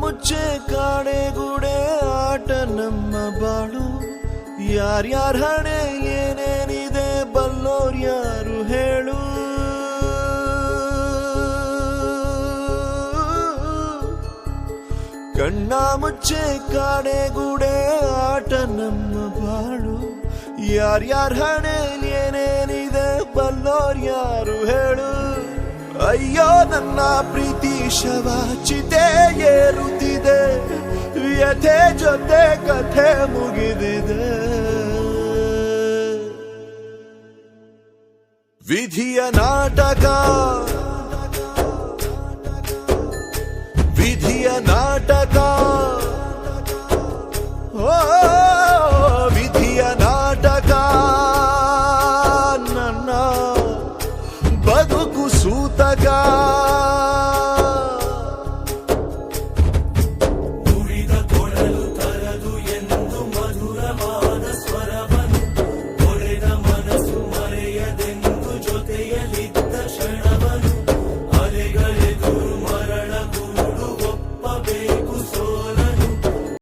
ಮುಚ್ಚೆ ಕಾಡೆಗೂಡೆ ಆಟ ನಮ್ಮ ಬಾಳು. ಯಾರ್ಯಾರ ಹಣೆ ಏನೇನಿದೆ ಬಲ್ಲೋರ್ ಯಾರು ಹೇಳು. ಕಣ್ಣ ಮುಚ್ಚೆ ಕಾಡೆಗೂಡೆ ಆಟ ನಮ್ಮ ಬಾಳು. ಯಾರ್ಯಾರ ಹಣೆ ಏನೇನಿದೆ ಬಲ್ಲೋರ್ ಯಾರು ಹೇಳು. ಅಯ್ಯೋ ನನ್ನ ಪ್ರೀತಿ ಶವ ಚಿತೆ ಏರುತ್ತಿದೆ, ವ್ಯಥೆ ಜೊತೆ ಕಥೆ ಮುಗಿದಿದೆ. ವಿಧಿಯ ನಾಟಕ, ವಿಧಿಯ ನಾಟಕ, ಓ ವಿಧಿಯ ನಾಟಕ. ನನ್ನ ಬದುಕು ಸೂತಕ.